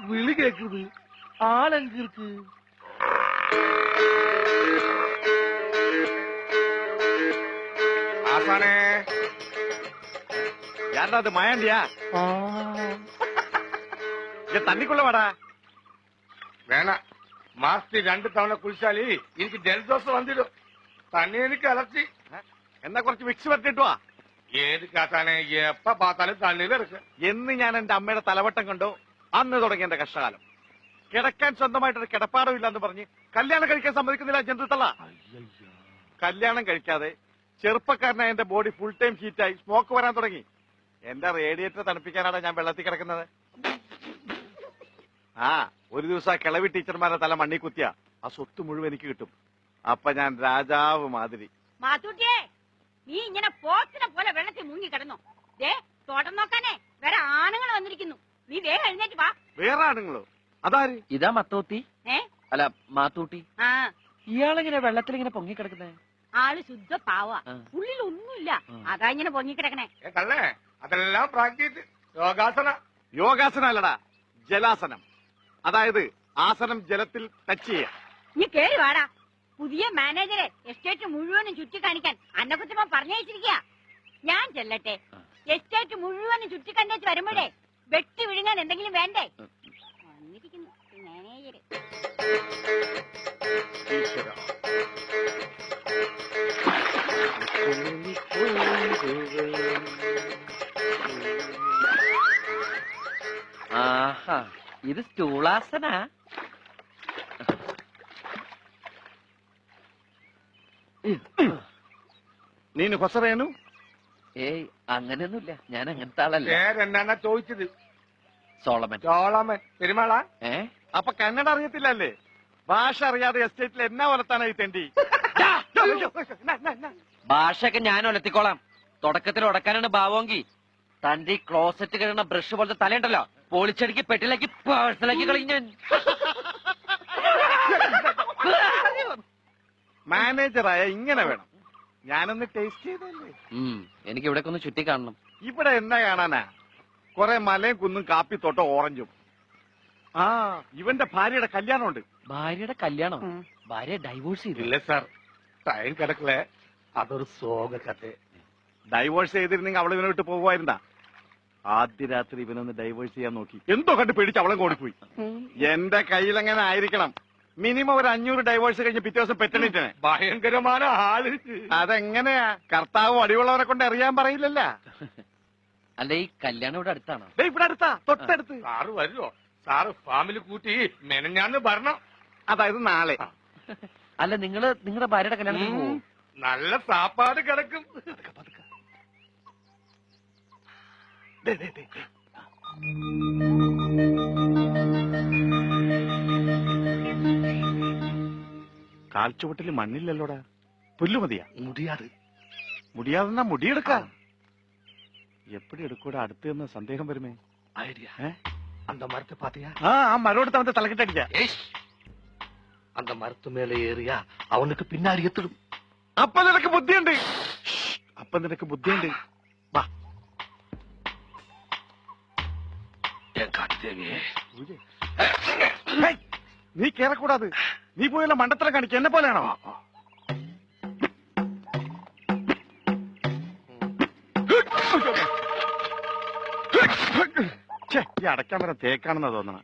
വിളി കേക്കുന്നത് ആളെങ്കിർക്ക് ആസാനേ யாரா மாயாண்டியா தண்ணிக்குள்ள வாடா வேணா மாசத்துக்கு 2 தவணை குளிச்சாலி எனக்கு ஜலதோஷம் வந்துடும் தண்ணி எனக்கு அலர்ச்சி എന്നാ കുറച്ച് വിക്സ് വരട്ടിട്ട് വാ ഏത് കാത്താനെ എപ്പ പാത്താലും തണ്ണിയിൽ ഇറക്കുക എന്ന് ഞാൻ എന്റെ അമ്മയുടെ തലവട്ടം കണ്ടോ അന്ന് തുടങ്ങി എന്റെ കഷ്ടകാലം കിടക്കാൻ സ്വന്തമായിട്ടൊരു കിടപ്പാടം ഇല്ലാന്ന് പറഞ്ഞ് കല്യാണം കഴിക്കാൻ സമ്മതിക്കുന്നില്ല ജന്തുത്തള്ള കല്യാണം കഴിക്കാതെ ചെറുപ്പക്കാരനായ എന്റെ ബോഡി ഫുൾ ടൈം ഹീറ്റായി സ്മോക്ക് വരാൻ തുടങ്ങി എന്റെ റേഡിയേറ്റർ തണുപ്പിക്കാനാണ് ഞാൻ വെള്ളത്തിൽ കിടക്കുന്നത് ആ ഒരു ദിവസം ആ കിളവി ടീച്ചർമാരുടെ തല മണ്ണി കുത്തിയ ആ സ്വത്ത് മുഴുവൻ എനിക്ക് കിട്ടും അപ്പൊ ഞാൻ രാജാവ് മാതിരി മാത്തൂട്ടിയെ നീ ഇങ്ങനെ പോത്തിനെ പോലെ വെള്ളത്തിൽ മുങ്ങി കിടന്നു ദേ തോട്ടം നോക്കാനേ വേറെ ആണുങ്ങൾ വന്നിരിക്കുന്നു നീ വേഗം എഴുന്നേറ്റ് വാ വേറെ ആണുങ്ങളോ അതാര് ഇതാ മത്തോത്തി അല്ല മാത്തൂട്ടി ആ ഇയാളെങ്ങനെ വെള്ളത്തിൽ ഇങ്ങനെ പൊങ്ങിക്കിടക്കുന്നേ ആള് ശുദ്ധ പാവ ഉള്ളിൽ ഒന്നുമില്ല അതാ ഇങ്ങനെ പൊങ്ങിക്കിടക്കണേ കള്ളേ അതെല്ലാം പ്രാക്ടീസ് യോഗാസന യോഗാസന അല്ലടാ ജലാസനം അതായത് ആസനം ജലത്തിൽ ടച്ച് ചെയ്യാം നീ കേറി വാടാ പുതിയ മാനേജറെ എസ്റ്റേറ്റ് മുഴുവനും ചുറ്റിക്കാണിക്കാൻ അന്നക്കുറ്റമ്മ പറഞ്ഞയച്ചിരിക്കുക ഞാൻ ചെല്ലട്ടെ എസ്റ്റേറ്റ് മുഴുവനും ചുറ്റിക്കണ്ടേച്ച് വരുമ്പോഴേ വെട്ടി വിഴുങ്ങാൻ എന്തെങ്കിലും വേണ്ടേ വന്നിരിക്കുന്നു മാനേജര് ആഹാ ഇത് സ്റ്റൂളാസന നീನು ಹೊಸರೇನು ഏയ് അങ്ങനെയൊന്നുമില്ല ഞാൻ അങ്ങനത്തെ ആളല്ല പേരെന്നാ ചോദിച്ചത് സോളമൻ ചോളമൻ പെരുമാളാ ഏ അപ്പൊ കന്നഡ അറിയത്തില്ലല്ലേ ഭാഷ അറിയാതെ എസ്റ്റേറ്റിൽ എന്നാ വളർത്താനായി തെണ്ടി ഭാഷയൊക്കെ ഞാൻ ഒലത്തിക്കോളാം തുടക്കത്തിൽ ഉടക്കാനാണ് ഭാവമെങ്കിൽ തന്റെ ഈ ക്ലോസറ്റ് കഴിയുന്ന ബ്രഷ് പോലത്തെ തലയുണ്ടല്ലോ പൊളിച്ചടുക്കി പെട്ടിലാക്കി പേഴ്സലാക്കി കളിഞ്ഞാൻ മാനേജറായ ഇങ്ങനെ വേണം ഞാനൊന്ന് ടേസ്റ്റ് ചെയ്തല്ലേ എനിക്ക് ഇവിടെ ഒന്ന് ചുറ്റി കാണണം ഇവിടെ എന്നാ കാണാനാ കൊറേ മലയും കുന്നും കാപ്പിത്തോട്ടോ ഓറഞ്ചും ആ ഇവന്റെ ഭാര്യയുടെ കല്യാണമുണ്ട് ഭാര്യയുടെ കല്യാണം ഭാര്യ ഡൈവോഴ്സ് ചെയ്തു ഇല്ല സാർ ടൈം കിടക്കലേ അതൊരു സോക കഥ ഡൈവോഴ്സ് ചെയ്തിരുന്നെങ്കിൽ അവളെ ഇവനെ വിട്ട് പോകുമായിരുന്നാ ആദ്യ രാത്രി ഇവനൊന്ന് ഡൈവോഴ്സ് ചെയ്യാൻ നോക്കി എന്തോ കണ്ട് പേടിച്ച് അവളെ ഓടിപ്പോയി എന്റെ കയ്യിലെങ്ങനെ ആയിരിക്കണം മിനിമം ഒരു 500 ഡൈവോഴ്സ് കഴിഞ്ഞ് പിറ്റേ ദിവസം പെറ്റണിട്ടാണ് ഭയങ്കരമായ ആള് അതെങ്ങനെയാ കർത്താവ് അടിയുള്ളവരെ കൊണ്ട് അറിയാൻ പറയില്ലല്ല അല്ല ഈ കല്യാണം ഇവിടെ അടുത്താണോ ഇവിടെ അടുത്താ തൊട്ടടുത്ത് സാറ് വരുമോ സാറ് ഫാമിലി കൂട്ടി മെനഞ്ഞാന്ന് പറഞ്ഞോ അതായത് നാളെ അല്ല നിങ്ങളുടെ ഭാര്യയുടെ കല്യാണത്തിന് പോവും നല്ല സാപ്പാട് കിടക്കും കാൽച്ചുവട്ടില് മണ്ണില്ലല്ലോടാ പുല്ലു മതിയാ മുടിയാതെന്നാ മുടിയെടുക്ക എപ്പടി എടുക്കൂടാ അടുത്ത് എന്ന് സന്ദേഹം വരുമേ ஐடியா அந்த மரத்தை பாத்தியா ആ മരോടുത്ത് അവന്റെ തലക്കിട്ടടിക്ക அந்த மரத்து மேல ஏறியா அவனுக்கு பின்னாடி எத்திடும் അപ്പൊ നിനക്ക് ബുദ്ധിയുണ്ട് അപ്പൊ നിനക്ക് ബുദ്ധിയുണ്ട് വാ என் காட்டு தேவியே നീ കേറക്കൂടാത് നീ പോയല്ല മണ്ടത്തരം കാണിക്ക എന്നെ പോലെയാണോ ഈ അടയ്ക്കാൻ വരാൻ തേക്കാണെന്നാ തോന്നണ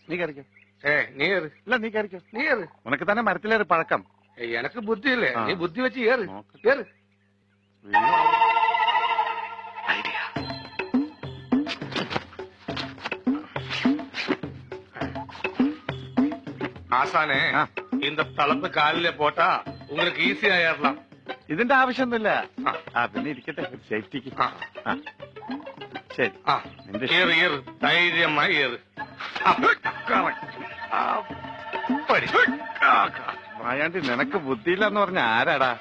നീ കയറിക്കോ നീ ഇല്ല നീ കയറിക്കോ നീ ഉനക്ക് തന്നെ മരത്തിലേറെ പഴക്കം എനക്ക് ബുദ്ധിയില്ലേ നീ ബുദ്ധി വെച്ച് കേറ് ஐடியா ആസാനെ இந்த തളപ്പ് കാലിലെ പോട്ടാ உங்களுக்கு ഈസി ആയിരലാം ഇതിന്റെ ആവശ്യമൊന്നുമില്ല പിന്നെ ഇരിക്കട്ടെ സേഫ്റ്റിക്ക് ശരി ധൈര്യമായി മായാണ്ടി നിനക്ക് ബുദ്ധിയില്ലെന്ന് പറഞ്ഞ ആരാടാ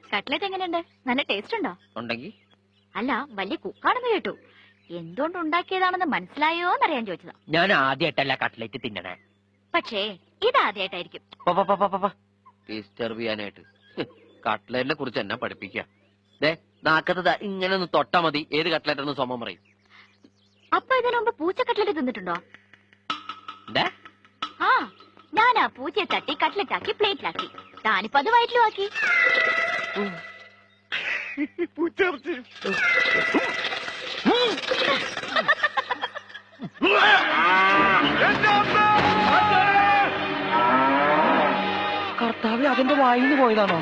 കട്ട്ലറ്റ് എങ്ങനെയുണ്ട് നല്ല ടേസ്റ്റ് ഉണ്ടോ ഉണ്ടെങ്കിൽ അല്ല വലിയ കുക്കാണെന്ന് കേട്ടു എന്തുകൊണ്ട് ഉണ്ടാക്കിയതാണെന്ന് മനസ്സിലായോന്നറിയാൻ ചോദിച്ചതാ. ഞാൻ ആദ്യമായിട്ടല്ല കട്ട്ലേറ്റ് തിന്നണേ. പക്ഷേ ഇതാദ്യമായിട്ടായിരിക്കും. ഡിസ്റ്റർബ് ചെയ്യാനായിട്ട് കട്ട്ലേറ്റിനെ കുറിച്ച് എന്നെ പഠിപ്പിക്കുക. നാക്കത്ത് ഇങ്ങനെ ഒന്ന് തൊട്ടാ മതി ഏത് കട്ട്ലേറ്റ് എന്ന് സ്വമം പറയും. അപ്പൊ ഇതിനു മുമ്പ് പൂച്ച കട്ട്ലറ്റ് തിന്നിട്ടുണ്ടോ? എന്താ? ആ, ഞാൻ ആ പൂച്ചയെ തട്ടി കട്ട്ലറ്റ് ആക്കി പ്ലേറ്റിലാക്കി. താനിപ്പോ അത് വയറ്റിലും ആക്കി. പൂച്ചയിറച്ചി. കർത്താവ് അതിന്റെ വായിന്ന് പോയതാണോ?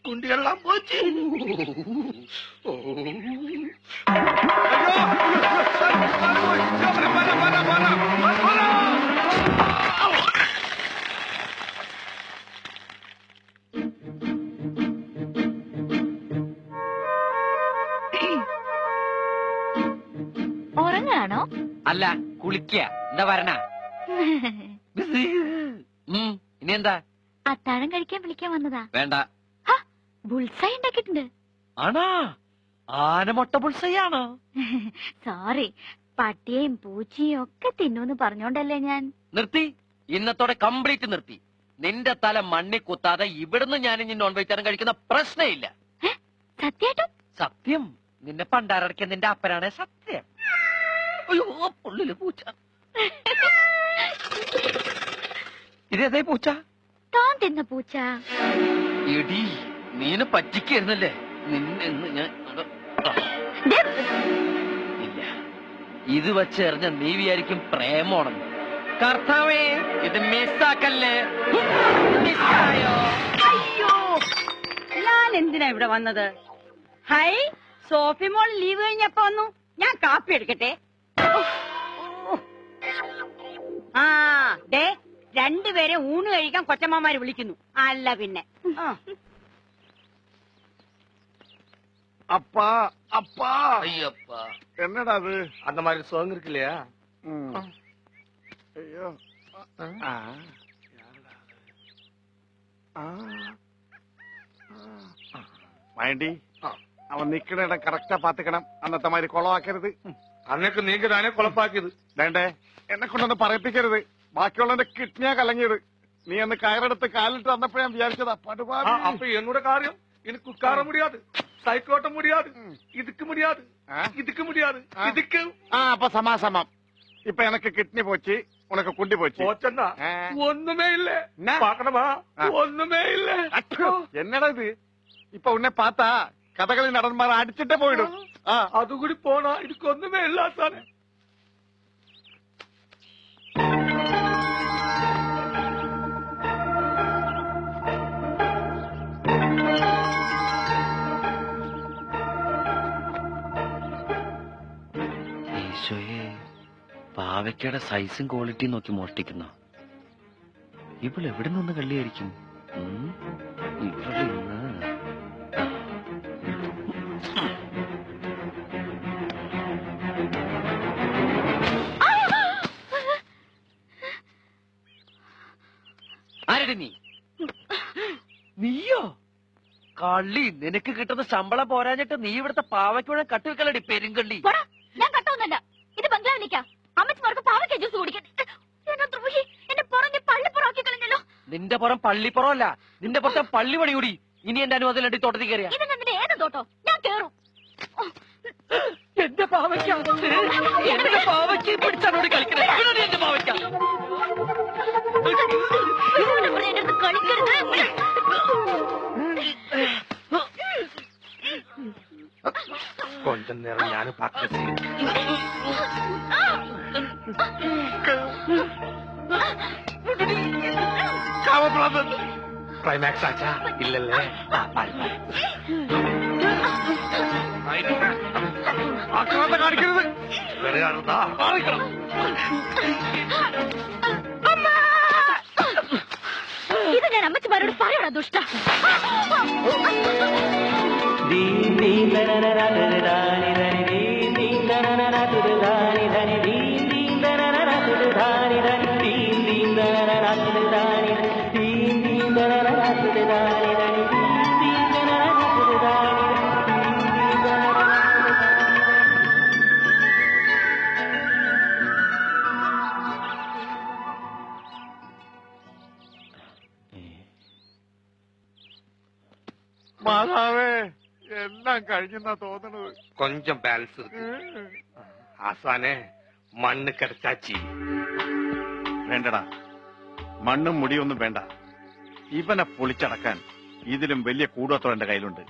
കുണ്ടിയെല്ലാം പോച്ച്. ഉറങ്ങാണോ? അല്ല, കുളിക്കുക. എന്താ വരണ? ഇനി എന്താ? അത്താഴം കഴിക്കാൻ വിളിക്കാൻ വന്നതാ. വേണ്ട. ബുൾസൈ ഉണ്ടാക്കിയിട്ടുണ്ട്. ആണോ? ആനമൊട്ട ബുൾസൈയാണോ? സോറി, പട്ടിയെയും പൂച്ചയും ഒക്കെ തിന്നൂന്ന് പറഞ്ഞോണ്ടല്ലേ ഞാൻ. നിർത്തി. ഇന്നത്തോടെ കംപ്ലീറ്റ് നിർത്തി. നിന്റെ തല മണ്ണി കുത്താതെ ഇവിടുന്ന് ഞാൻ ഇനി നോൺ വെജിറ്റേറിയൻ കഴിക്കുന്ന പ്രശ്നമില്ല. സത്യായിട്ടും? സത്യം. നിന്നെ പണ്ടാരടക്കിയ നിന്റെ അപ്പനാണ് സത്യം. അയ്യോ, പുള്ളില് പൂച്ച. ഇതേതേ പൂച്ച? താൻ തിന്ന പൂച്ച. എടി, നീനെ പറ്റിക്കായിരുന്നല്ലേ? നിന്നെ ഞാൻ ഇല്ല, ഇത് വെച്ചെറിഞ്ഞ നീ വിചാരിക്കും പ്രേമോണെന്ന്. കർത്താവേ, ഇത് മിസ്സാക്കല്ലേ. മിസ്സായോ? അയ്യോ, ഞാൻ എന്തിനാ ഇവിടെ വന്നത്? ഹൈ, സോഫി മോൾ ലീവ് കഴിഞ്ഞപ്പോ വന്നു. ഞാൻ കാപ്പി എടുക്കട്ടെ. ആ, ദേ രണ്ടുപേരെ ഊണ് കഴിക്കാൻ കൊച്ചമ്മമാര് വിളിക്കുന്നു. അല്ല പിന്നെ. அப்பா அப்பா ஐயப்பா, என்னடா அது? அந்த மாதிரி சோங் இருக்கு இல்லையா? ஐயோ, മൈണ്ടി, അവൻ നിക്കണ ഇടം കറക്റ്റാ പാത്തിക്കണം. അന്നത്തെ മാതിരി കുളമാക്കരുത്. അന്നൊക്കെ നീങ്ക താനേ കുളപ്പാക്കിയത്. വേണ്ടേ, എന്നെ കൊണ്ടൊന്ന് പറയിപ്പിക്കരുത്. ബാക്കിയുള്ളവന്റെ കിഡ്നിയാ കലങ്ങിയത്. നീ അന്ന് കയറെടുത്ത് കാലിട്ട് വന്നപ്പോ ഞാൻ വിചാരിച്ചതാ പടുപാടി. அப்ப என்னோட காரியம் எனக்கு உட்கார முடியாது, சைக்கிள் ஓட்ட முடியாது, இதுக்கு முடியாது, இதுக்கு முடியாது, இதுக்கு. അപ്പൊ സമാസമം. ഇപ്പൊ എനക്ക് കിഡ്നി പോച്ച്, ഉനക്ക് കുണ്ടി പോച്ച്. போச்சன்னா ஒண்ணுமே இல்ல. பாக்கணுமா? ஒண்ணுமே இல்ல. എന്നടാ ഇത്? ഇപ്പൊ ഉന്നെ പാത്താ കഥകളി നടന്മാർ അടിച്ചിട്ടേ പോയിടും. அது கூடி போனா இதுக்கு ஒண்ணுமே இல்ல தானே. ഈശോയെ, പാവയ്ക്കയുടെ സൈസും ക്വാളിറ്റിയും നോക്കി മോഷ്ടിക്കുന്ന ഇപ്പോൾ എവിടെ നിന്ന് കള്ളിയായിരിക്കും? ഇവിടെ നിന്ന് ആരടി നീ? നീയോ? കള്ളി, നിനക്ക് കിട്ടുന്ന ശമ്പളം പോരാഞ്ഞിട്ട് നീ ഇവിടുത്തെ പാവയ്ക്കുഴ കട്ടുവെക്കലടി പെരുങ്കള്ളി. ഞാൻ കട്ടൊന്നല്ല, ഇത് ബംഗ്ലാവിലേക്കാ. അമ്മച്ചിമാർക്ക് പാവയ്ക്ക ജ്യൂസ് കുടിക്കാൻ. എന്നെ പുറഞ്ഞ് പള്ളിപ്പുറമാക്കി കളഞ്ഞല്ലോ. നിന്റെ പുറം പള്ളിപ്പുറമല്ല, നിന്റെ പുറത്തെ പള്ളി പണി കൂടി. ഇനി എന്റെ അനുവാദം അടി തോട്ടത്തിൽ കയറിയ ഇതിന്റെ ഏത് തോട്ടോ? ഞാൻ കേറും. എന്റെ പാവയ്ക്ക, എന്റെ പാവയ്ക്ക് പിടിച്ചാണോട് കളിക്കണേ. എന്റെ പാവയ്ക്ക വിടുവിനെ പറഞ്ഞ് എന്റെ അടുത്ത് കളിക്കരുത്. கொஞ்ச நேரம் ഞാനും പ്രാക്ടീസ് ചെയ്യും. ക്ലൈമാക്സ് ആച്ചാ ഇല്ലല്ലേ? ആക്രമണത്തെ കാണിക്കരുത്. വെറുതെ മാറിക്കണം. ഇത് ഞാൻ അമ്മച്ചിമാരോട് പറയണ ദുഷ്ട. മാതാവേ, എല്ലാം കഴിഞ്ഞെന്നാ തോന്നണത്. കൊഞ്ചം ബാലൻസ് ആസാനെ മണ്ണ് കിടച്ചാച്ചി. വേണ്ടടാ, മണ്ണും മുടിയൊന്നും വേണ്ട. ഇവനെ പൊളിച്ചടക്കാൻ ഇതിലും വലിയ കൂടോത്രം എന്റെ കയ്യിലുണ്ട്.